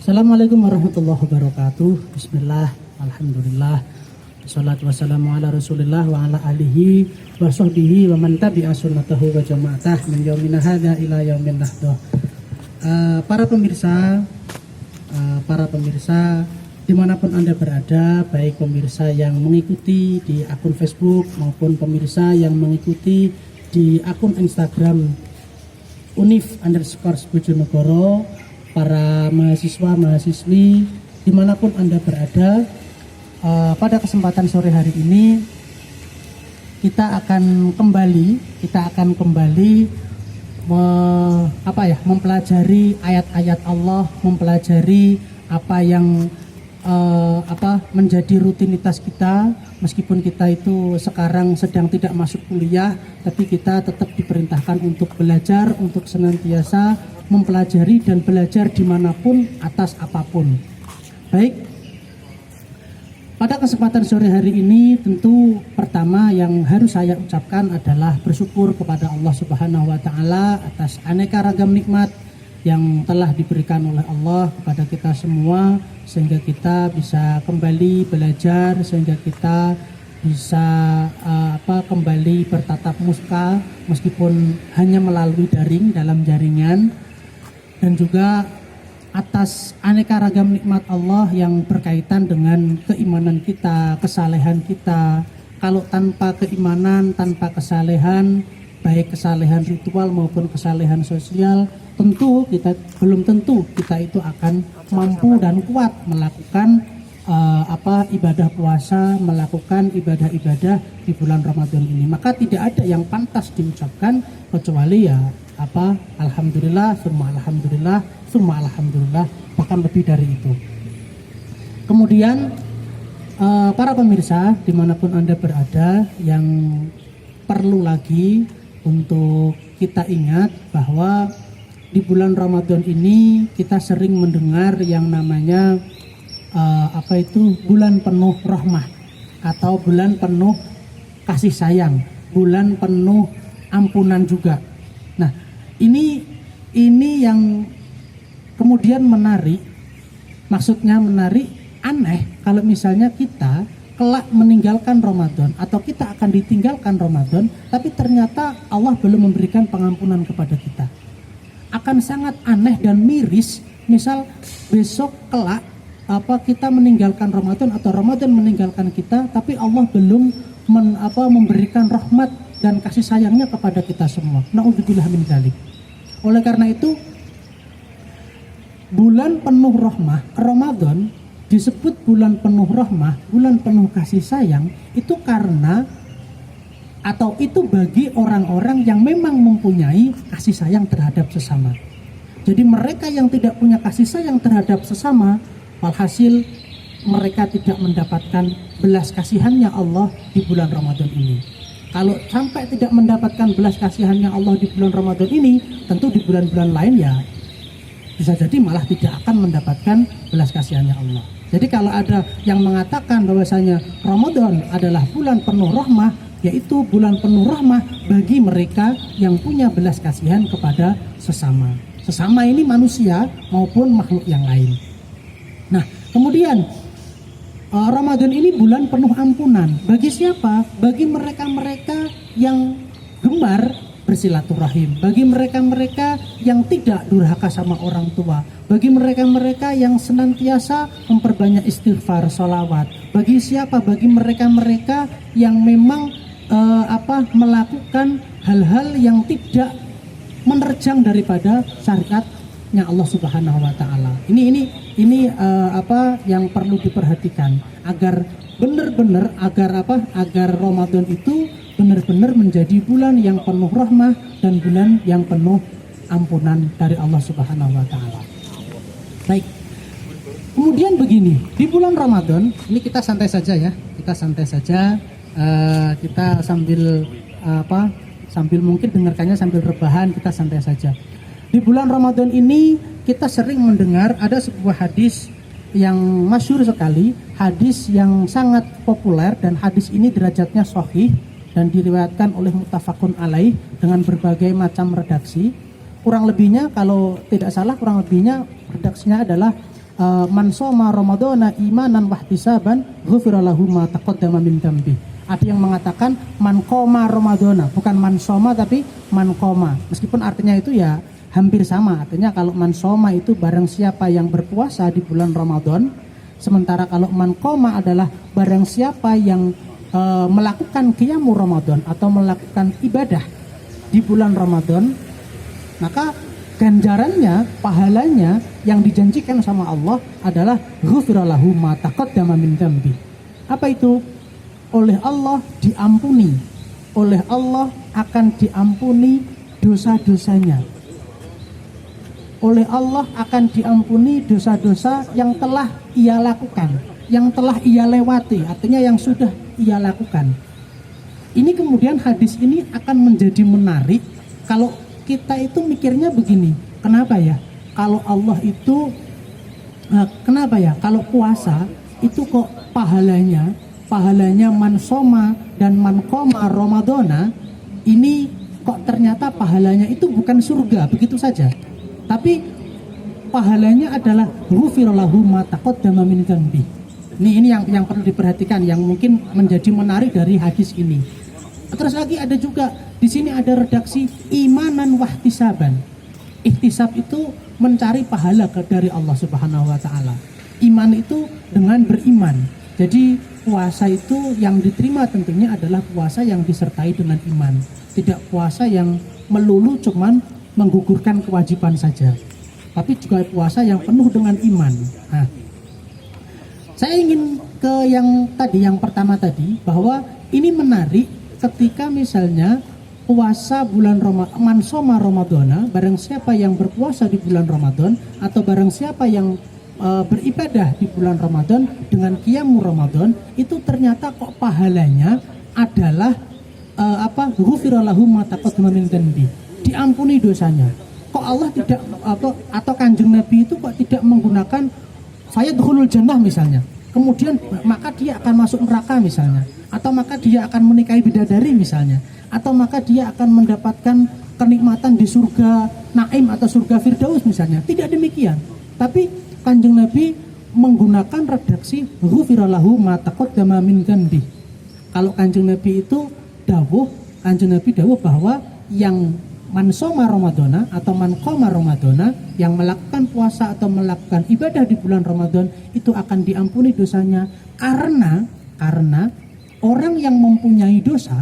Assalamualaikum warahmatullahi wabarakatuh. Bismillah, alhamdulillah. Wassalatu wassalamu ala rasulillah wa ala alihi wa sahbihi wa man tabi'a sunnatahu wa jama'atah min yaumina hadha ila yaumin nahdah. Para pemirsa dimanapun Anda berada, baik pemirsa yang mengikuti di akun Facebook maupun pemirsa yang mengikuti di akun Instagram Unif_Bojonegoro, para mahasiswa-mahasiswi dimanapun Anda berada, pada kesempatan sore hari ini kita akan kembali mempelajari ayat-ayat Allah, mempelajari apa yang menjadi rutinitas kita. Meskipun kita itu sekarang sedang tidak masuk kuliah, tapi kita tetap diperintahkan untuk belajar, untuk senantiasa mempelajari dan belajar dimanapun, atas apapun. Baik, pada kesempatan sore hari ini tentu pertama yang harus saya ucapkan adalah bersyukur kepada Allah Subhanahu wa Ta'ala atas aneka ragam nikmat yang telah diberikan oleh Allah kepada kita semua, sehingga kita bisa kembali belajar, sehingga kita bisa kembali bertatap muka meskipun hanya melalui daring dalam jaringan, dan juga atas aneka ragam nikmat Allah yang berkaitan dengan keimanan kita, kesalehan kita. Kalau tanpa keimanan, tanpa kesalehan, baik kesalehan ritual maupun kesalehan sosial, belum tentu kita itu akan mampu dan kuat melakukan ibadah puasa, melakukan ibadah-ibadah di bulan Ramadan ini. Maka tidak ada yang pantas diucapkan kecuali alhamdulillah, summa alhamdulillah, summa alhamdulillah, bahkan lebih dari itu. Kemudian para pemirsa dimanapun Anda berada, yang perlu lagi untuk kita ingat bahwa di bulan Ramadan ini kita sering mendengar yang namanya bulan penuh rahmah atau bulan penuh kasih sayang, bulan penuh ampunan juga. Nah, ini yang kemudian menarik, aneh kalau misalnya kita kelak meninggalkan Ramadan atau kita akan ditinggalkan Ramadan, tapi ternyata Allah belum memberikan pengampunan kepada kita. Akan sangat aneh dan miris misal besok kelak kita meninggalkan Ramadan atau Ramadan meninggalkan kita, tapi Allah belum memberikan rahmat dan kasih sayangnya kepada kita semua. Na'udzubillah min dzalik. Oleh karena itu, bulan penuh rahmah, Ramadan disebut bulan penuh rahmah, bulan penuh kasih sayang, itu karena atau itu bagi orang-orang yang memang mempunyai kasih sayang terhadap sesama. Jadi mereka yang tidak punya kasih sayang terhadap sesama, walhasil mereka tidak mendapatkan belas kasihannya Allah di bulan Ramadan ini. Kalau sampai tidak mendapatkan belas kasihannya Allah di bulan Ramadan ini, tentu di bulan-bulan lain ya bisa jadi malah tidak akan mendapatkan belas kasihannya Allah. Jadi kalau ada yang mengatakan bahwasanya Ramadan adalah bulan penuh rahmah, yaitu bulan penuh rahmah bagi mereka yang punya belas kasihan kepada sesama. Sesama ini manusia maupun makhluk yang lain. Nah, kemudian Ramadan ini bulan penuh ampunan. Bagi siapa? Bagi mereka-mereka yang gemar bersilaturahim, bagi mereka-mereka yang tidak durhaka sama orang tua, bagi mereka-mereka yang senantiasa memperbanyak istighfar, sholawat. Bagi siapa? Bagi mereka-mereka yang memang melakukan hal-hal yang tidak menerjang daripada syariatnya Allah Subhanahu wa Ta'ala. Ini yang perlu diperhatikan agar benar-benar agar Ramadan itu benar-benar menjadi bulan yang penuh rahmah dan bulan yang penuh ampunan dari Allah Subhanahu wa Ta'ala. Baik. Kemudian begini, di bulan Ramadan ini kita santai saja ya. Kita sambil mungkin dengarkannya sambil rebahan, kita santai saja. Di bulan Ramadan ini kita sering mendengar ada sebuah hadis yang masyhur sekali, hadis yang sangat populer, dan hadis ini derajatnya sahih dan diriwayatkan oleh muttafaqun alaih dengan berbagai macam redaksi. Kurang lebihnya, kalau tidak salah, redaksinya adalah man shoma ramadhana imanan wahtisaban ghufira lahu ma taqaddama min dzambi. Ada yang mengatakan man qoma ramadhana, bukan man shoma tapi man qoma. Meskipun artinya itu ya hampir sama. Artinya kalau man shoma itu barang siapa yang berpuasa di bulan Ramadan, sementara kalau man qoma adalah barang siapa yang melakukan qiyamul Ramadan atau melakukan ibadah di bulan Ramadan, maka ganjarannya, pahalanya yang dijanjikan sama Allah adalah ghufira lahu ma taqaddama min dzambi. Apa itu? Oleh Allah diampuni. Oleh Allah akan diampuni dosa-dosanya. Oleh Allah akan diampuni dosa-dosa yang telah ia lakukan, yang telah ia lewati, artinya yang sudah ia lakukan. Ini kemudian hadis ini akan menjadi menarik kalau kita itu mikirnya begini, kenapa ya? Kalau Allah itu, kenapa ya? Kalau puasa itu kok pahalanya man shoma dan man qoma ramadhana, ini kok ternyata pahalanya itu bukan surga begitu saja, tapi pahalanya adalah ghufira lahu ma taqaddama min dzambi. Ini yang perlu diperhatikan, yang mungkin menjadi menarik dari hadis ini. Terus lagi ada juga di sini ada redaksi imanan wahtisaban. Ihtisab itu mencari pahala dari Allah Subhanahu wa taala. Iman itu dengan beriman. Jadi puasa itu yang diterima tentunya adalah puasa yang disertai dengan iman. Tidak puasa yang melulu cuman menggugurkan kewajiban saja, tapi juga puasa yang penuh dengan iman. Nah, saya ingin ke yang pertama tadi, bahwa ini menarik ketika misalnya puasa bulan Ramadan, man shoma ramadhana, barang siapa yang berpuasa di bulan Ramadan atau barang siapa yang beribadah di bulan Ramadan dengan qiyamul Ramadan, itu ternyata kok pahalanya adalah ghufira lahu ma taqaddama min dzambi, diampuni dosanya. Kok Allah tidak atau Kanjeng Nabi itu kok tidak menggunakan fayadkhulul jannah misalnya, kemudian maka dia akan masuk neraka misalnya, atau maka dia akan menikahi bidadari misalnya, atau maka dia akan mendapatkan kenikmatan di surga Naim atau surga Firdaus misalnya. Tidak demikian, tapi Kanjeng Nabi menggunakan redaksi ghufira lahu ma taqaddama min dzambi. Kalau Kanjeng Nabi itu Kanjeng Nabi dawuh bahwa yang man shoma ramadhana atau man qoma ramadhana, yang melakukan puasa atau melakukan ibadah di bulan Ramadan itu akan diampuni dosanya, karena orang yang mempunyai dosa,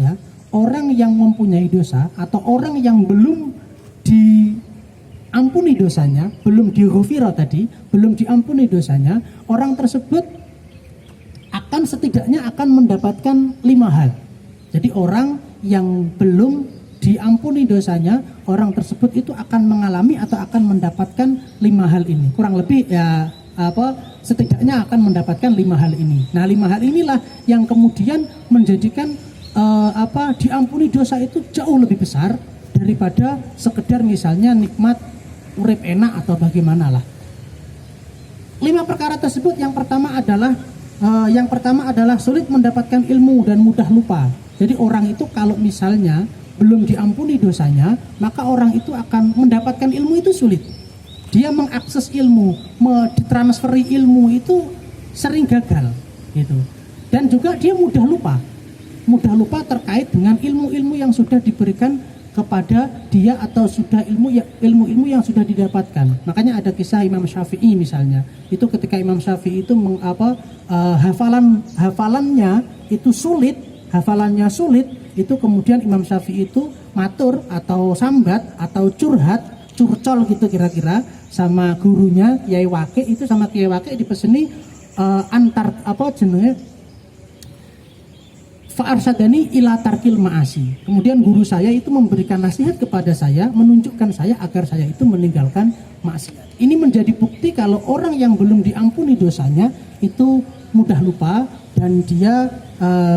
ya, orang yang mempunyai dosa atau orang yang belum diampuni dosanya, belum dighufira tadi, belum diampuni dosanya, orang tersebut setidaknya akan mendapatkan 5 hal. Jadi orang yang belum diampuni dosanya, orang tersebut itu akan mengalami atau akan mendapatkan 5 hal ini. Kurang lebih ya setidaknya akan mendapatkan 5 hal ini. Nah, 5 hal inilah yang kemudian menjadikan diampuni dosa itu jauh lebih besar daripada sekedar misalnya nikmat urip enak atau bagaimanalah. 5 perkara tersebut yang pertama adalah sulit mendapatkan ilmu dan mudah lupa. Jadi orang itu kalau misalnya belum diampuni dosanya, maka orang itu akan mendapatkan ilmu itu sulit. Dia mengakses ilmu, ditransferi ilmu itu sering gagal gitu. Dan juga dia mudah lupa terkait dengan ilmu-ilmu yang sudah diberikan kepada dia atau sudah ilmu-ilmu yang sudah didapatkan. Makanya ada kisah Imam Syafi'i misalnya. Itu ketika Imam Syafi'i itu hafalannya itu sulit, itu kemudian Imam Syafi'i itu matur atau sambat atau curcol gitu kira-kira sama gurunya Kiai Waqi. Itu sama Kiai Waqi dipeseni fa'arsadani ila tarkil ma'asi. Kemudian guru saya itu memberikan nasihat kepada saya, menunjukkan saya agar saya itu meninggalkan maksiat. Ini menjadi bukti kalau orang yang belum diampuni dosanya itu mudah lupa dan dia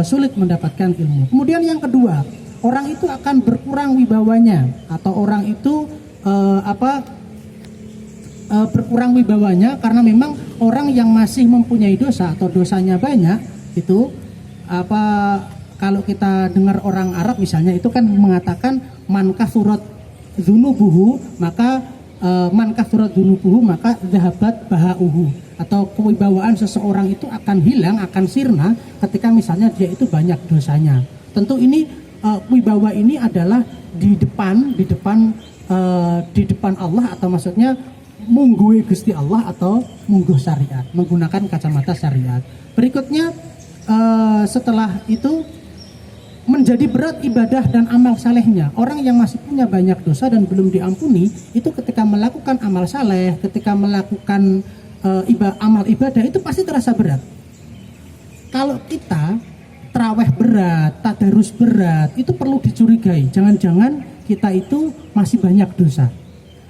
sulit mendapatkan ilmu. Kemudian yang kedua, orang itu akan berkurang wibawanya atau orang itu berkurang wibawanya karena memang orang yang masih mempunyai dosa atau dosanya banyak itu kalau kita dengar orang Arab misalnya itu kan mengatakan man kasurat dzunubuhu, maka man kathurat dunubuhu maka dhahabat bahauhu, atau kewibawaan seseorang itu akan hilang, akan sirna ketika misalnya dia itu banyak dosanya. Tentu ini wibawa ini adalah di depan Allah, atau maksudnya mungguhe Gusti Allah atau mungguh syariat, menggunakan kacamata syariat. Berikutnya setelah itu menjadi berat ibadah dan amal salehnya. Orang yang masih punya banyak dosa dan belum diampuni, itu ketika melakukan amal saleh, ketika melakukan amal ibadah itu pasti terasa berat. Kalau kita traweh berat, tadarus berat, itu perlu dicurigai. Jangan-jangan kita itu masih banyak dosa.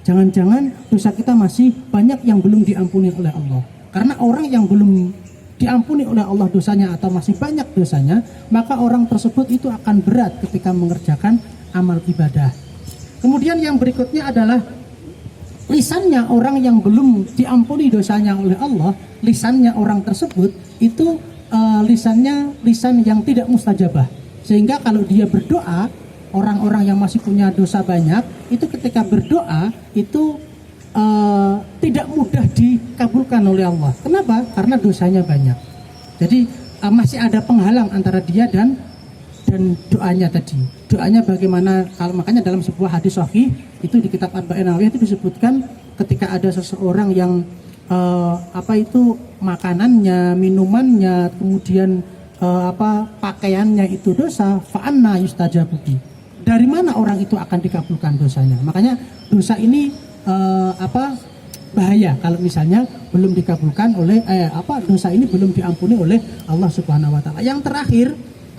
Jangan-jangan dosa kita masih banyak yang belum diampuni oleh Allah. Karena orang yang belum diampuni oleh Allah dosanya atau masih banyak dosanya, maka orang tersebut itu akan berat ketika mengerjakan amal ibadah. Kemudian yang berikutnya adalah lisannya orang yang belum diampuni dosanya oleh Allah. Lisannya orang tersebut itu lisan yang tidak mustajabah, sehingga kalau dia berdoa, orang-orang yang masih punya dosa banyak itu ketika berdoa itu tidak mudah dikabulkan oleh Allah. Kenapa? Karena dosanya banyak. Jadi masih ada penghalang antara dia dan doanya tadi. Doanya bagaimana? Kalau makanya dalam sebuah hadis sahih itu di kitab Arba'in Nawawiyah itu disebutkan ketika ada seseorang yang makanannya, minumannya, kemudian pakaiannya itu dosa, fa'anna yustajabu bi. Dari mana orang itu akan dikabulkan dosanya? Makanya dosa ini bahaya kalau misalnya belum dikabulkan oleh dosa ini belum diampuni oleh Allah Subhanahu wa taala. Yang terakhir,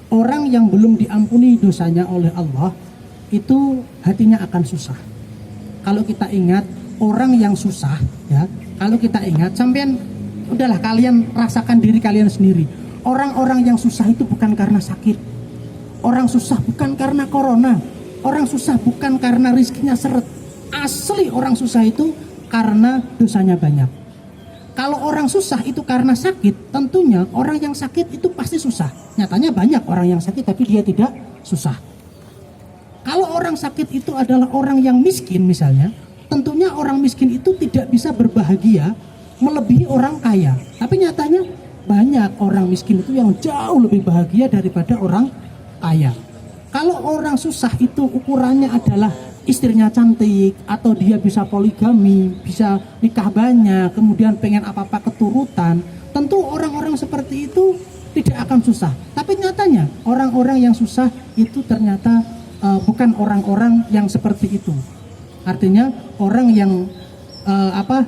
orang yang belum diampuni dosanya oleh Allah itu hatinya akan susah. Kalau kita ingat orang yang susah, ya, kalau kita ingat, sampean udahlah kalian rasakan diri kalian sendiri. Orang-orang yang susah itu bukan karena sakit. Orang susah bukan karena corona. Orang susah bukan karena rizkinya seret. Asli orang susah itu karena dosanya banyak. Kalau orang susah itu karena sakit, tentunya orang yang sakit itu pasti susah. Nyatanya banyak orang yang sakit tapi dia tidak susah. Kalau orang sakit itu adalah orang yang miskin misalnya, tentunya orang miskin itu tidak bisa berbahagia melebihi orang kaya. Tapi nyatanya banyak orang miskin itu yang jauh lebih bahagia daripada orang kaya. Kalau orang susah itu ukurannya adalah istrinya cantik, atau dia bisa poligami, bisa nikah banyak, kemudian pengen apa-apa keturutan, tentu orang-orang seperti itu tidak akan susah. Tapi nyatanya orang-orang yang susah itu ternyata bukan orang-orang yang seperti itu. Artinya orang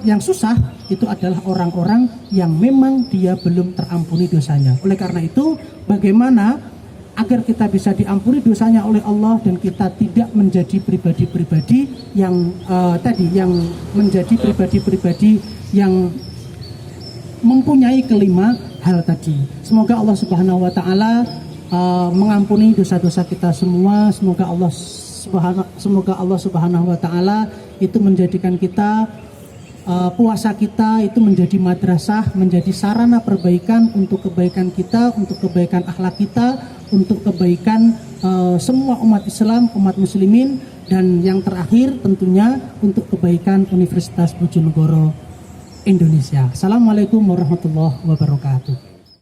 yang susah itu adalah orang-orang yang memang dia belum terampuni dosanya. Oleh karena itu, bagaimana agar kita bisa diampuni dosanya oleh Allah dan kita tidak menjadi pribadi-pribadi yang menjadi pribadi-pribadi yang mempunyai kelima hal tadi. Semoga Allah Subhanahu wa taala mengampuni dosa-dosa kita semua. Semoga Allah Subhanahu wa taala itu menjadikan kita puasa kita itu menjadi madrasah, menjadi sarana perbaikan untuk kebaikan kita, untuk kebaikan akhlak kita, untuk kebaikan semua umat Islam, umat muslimin, dan yang terakhir tentunya untuk kebaikan Universitas Bojonegoro Indonesia. Assalamualaikum warahmatullahi wabarakatuh.